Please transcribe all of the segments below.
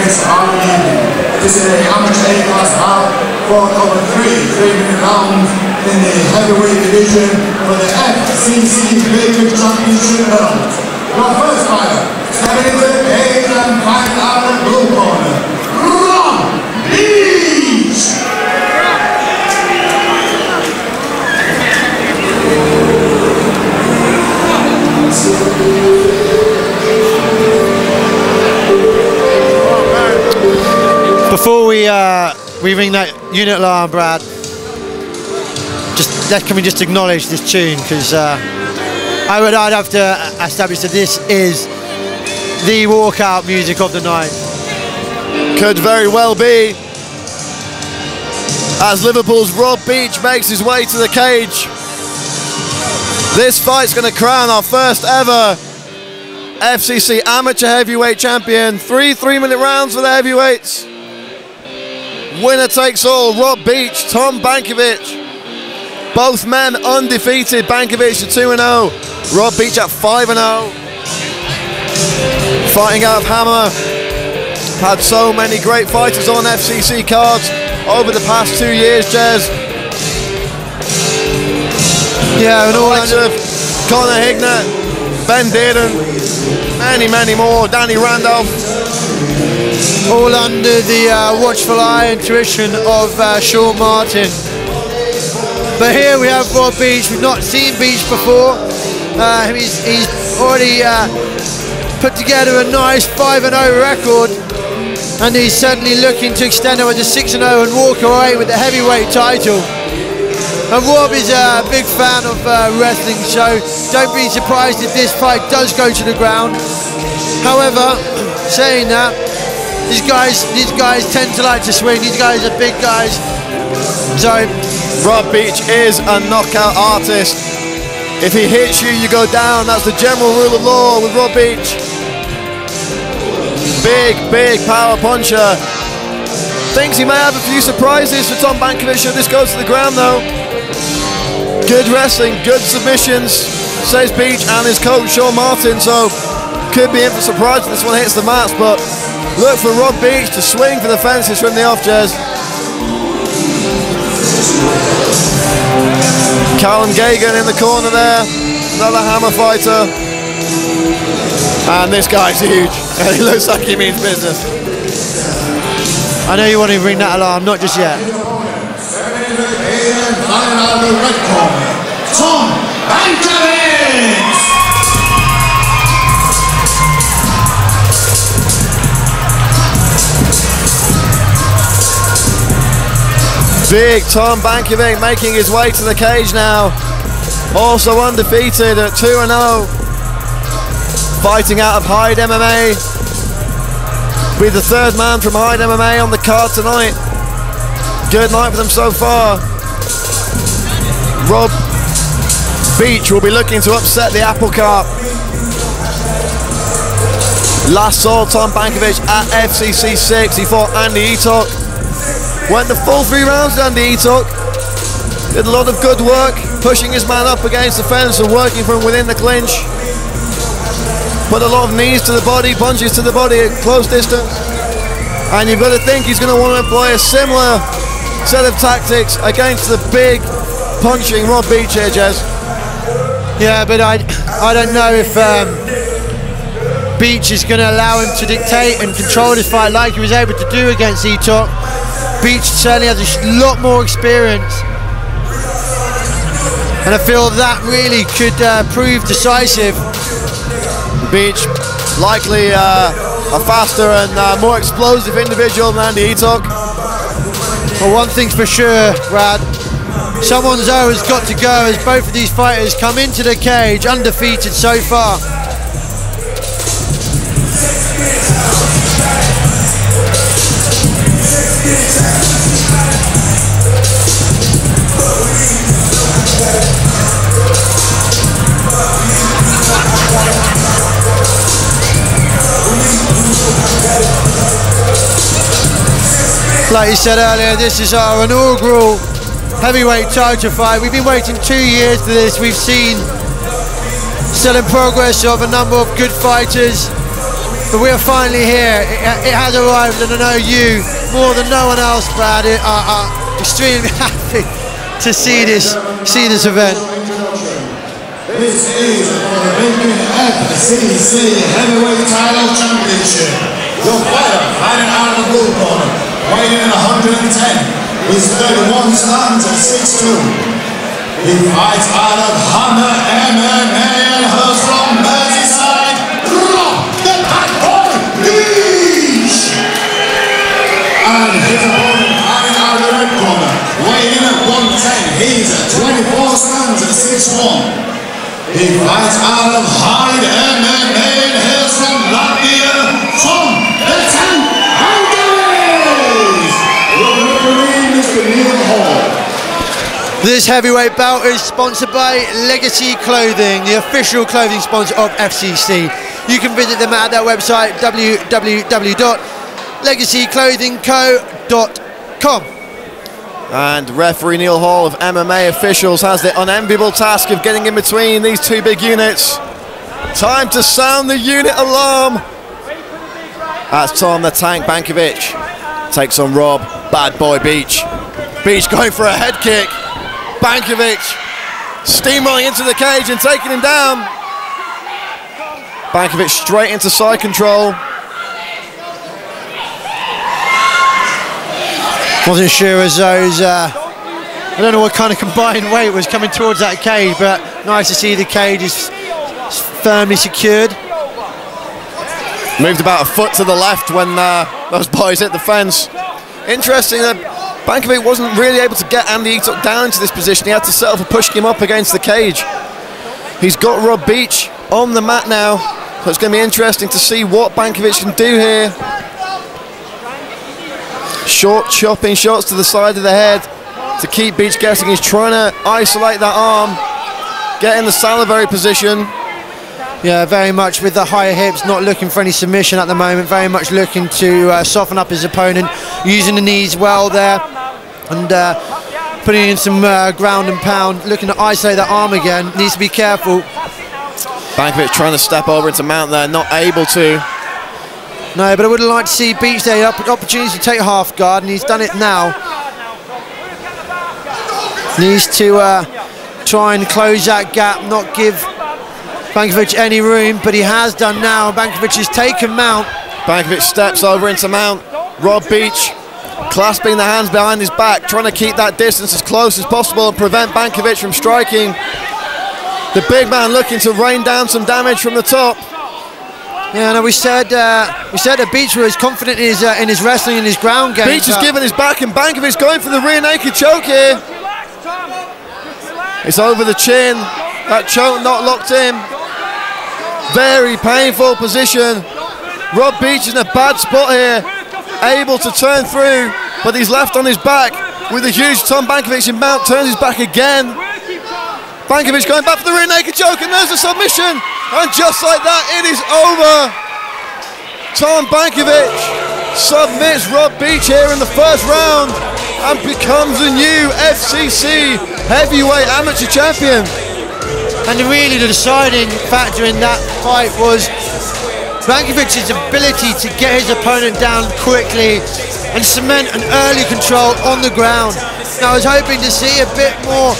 guests are evening. This is the Amateur A class bout fought over 3-minute rounds in the heavyweight division for the FCC Bankevics Championship belt. Your first fighter, stepping into the cage and fighting out of the blue corner, Beech! Before we ring that unit alarm, Brad, can we just acknowledge this tune, because I'd have to establish that this is the walkout music of the night. Could very well be, as Liverpool's Rob Beech makes his way to the cage. This fight's going to crown our first ever FCC Amateur Heavyweight Champion. 3-minute rounds for the heavyweights. Winner takes all. Rob Beech, Tom Bankevics. Both men undefeated. Bankevics at 2-0. Rob Beech at 5-0. Fighting out of Hammer. Had so many great fighters on FCC cards over the past 2 years, Jez. Yeah, and all of Conor Hignett, Ben Dearden, many more, Danny Randolph. All under the watchful eye and tuition of Sean Martin. But here we have Rob Beech. We've not seen Beech before. He's already put together a nice 5-0 record, and he's certainly looking to extend it to 6-0 and walk away with the heavyweight title. And Rob is a big fan of wrestling, so don't be surprised if this fight does go to the ground. However, saying that, these guys tend to like to swing. These guys are big guys. So Rob Beech is a knockout artist. If he hits you, you go down. That's the general rule of law with Rob Beech. Big power puncher. Thinks he may have a few surprises for Tom Bankevics should this go to the ground though. Good wrestling, good submissions, says Beech and his coach Sean Martin, so could be in for surprise if this one hits the mats, but look for Rob Beech to swing for the fences from the off, Jez. Callum Gagan in the corner there, another Hammer fighter. And this guy's huge, and he looks like he means business. I know you want to ring that alarm, not just yet. Tom Bankevics! Big Tom Bankevics making his way to the cage now. Also undefeated at 2-0. Fighting out of Hyde MMA. Be the third man from Hyde MMA on the card tonight. Good night for them so far. Rob Beech will be looking to upset the apple cart. Last saw Tom Bankevics at FCC 6. He fought Andy Etok. Went the full 3 rounds with Andy Etok. Did a lot of good work, pushing his man up against the fence and working from within the clinch. Put a lot of knees to the body, punches to the body at close distance. And you've got to think he's going to want to employ a similar set of tactics against the big punching Rob Beech here, Jez. Yeah, but I don't know if Beech is going to allow him to dictate and control this fight like he was able to do against Etok. Beech certainly has a lot more experience, and I feel that really could prove decisive. Beech, likely a faster and more explosive individual than Andy Etok. Well, one thing's for sure, Brad, someone's always got to go, as both of these fighters come into the cage undefeated so far. Like you said earlier, this is our inaugural heavyweight title fight. We've been waiting 2 years for this. We've seen still in progress of a number of good fighters. but we are finally here. It has arrived, and I know you, more than no one else, Brad, are extremely happy to see this event. This is for the FCC Heavyweight Title Championship. Your fighter fighting out of the blue corner, weighing in 110. His 31 stands at 6'2". He fights out of Amateur MMA and hails from Merseyside, the bad boy, Beech! And his opponent fighting out of the red corner, weighing in at 110. He's at 24 stands at 6'1". He fights out of Hyde MMA and hails from Latvia, from the tank, Bankevics! Your referee, Mr. Neil Hall. This heavyweight bout is sponsored by Legacy Clothing, the official clothing sponsor of FCC. You can visit them at their website, www.legacyclothingco.com. And referee Neil Hall of MMA Officials has the unenviable task of getting in between these two big units. Time to sound the unit alarm. That's Tom the Tank Bankevics. Takes on Rob, bad boy Beech. Beech going for a head kick. Bankevics steamrolling into the cage and taking him down. Bankevics straight into side control. Wasn't sure as those, I don't know what kind of combined weight was coming towards that cage, but nice to see the cage is firmly secured. Moved about a foot to the left when those boys hit the fence. Interesting that Bankevics wasn't really able to get Andy Etok down into this position. He had to settle for pushing him up against the cage. He's got Rob Beech on the mat now, so it's going to be interesting to see what Bankevics can do here. Short chopping shots to the side of the head to keep Beech guessing. He's trying to isolate that arm, get in the salivary position. Yeah, very much with the higher hips, not looking for any submission at the moment, very much looking to soften up his opponent, using the knees well there, and putting in some ground and pound, looking to isolate that arm again. Needs to be careful. Bankevics trying to step over into mount there, not able to. No, but I would like to see Beech there, opportunity to take half guard, and he's done it now. Needs to try and close that gap, not give Bankevics any room, but he has done now. Bankevics has taken mount. Bankevics steps over into mount. Rob Beech clasping the hands behind his back, trying to keep that distance as close as possible and prevent Bankevics from striking. The big man looking to rain down some damage from the top. Yeah, no, we said that Beech was confident in his wrestling and his ground game. Beech has given his back, and Bankevics going for the rear naked choke here. It's over the chin. That choke not locked in. Very painful position. Rob Beech is in a bad spot here, able to turn through, but he's left on his back with a huge Tom Bankevics in mount. Turns his back again. Bankevics going back for the rear naked choke, and there's a submission. And just like that, it is over. Tom Bankevics submits Rob Beech here in the first round and becomes the new FCC Heavyweight Amateur Champion. And really the deciding factor in that fight was Bankevics' ability to get his opponent down quickly and cement an early control on the ground. Now I was hoping to see a bit more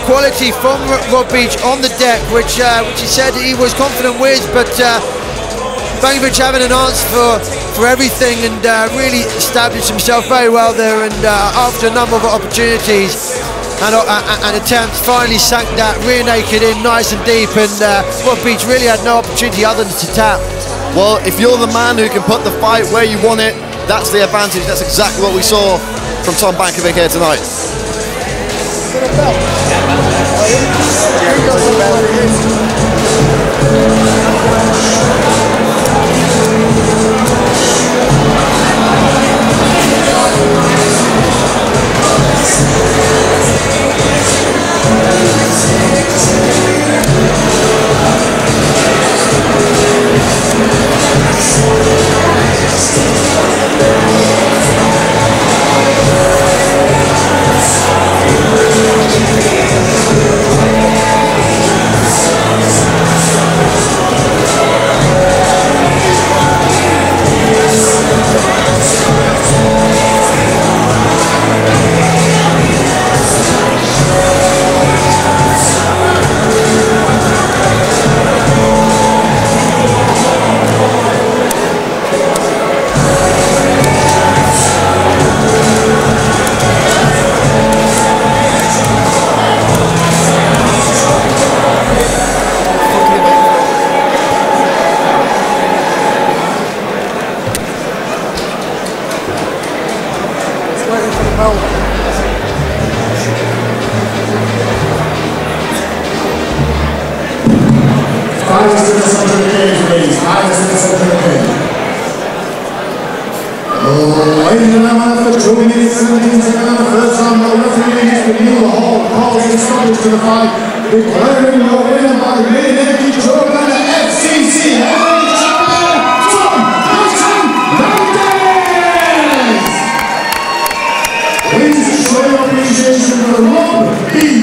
quality from Rob Beech on the deck, which he said he was confident with, but Bankevics having an answer for everything and really established himself very well there, and after a number of opportunities and attempts, finally sank that rear naked in nice and deep, and Rob Beech really had no opportunity other than to tap. Well, if you're the man who can put the fight where you want it, that's the advantage. That's exactly what we saw from Tom Bankevics here tonight. the stoppage to the fight, declaring your winner by main Jordan, the FCC Heavyweight Champion from Bankevics. Please show your appreciation for Rob Beech.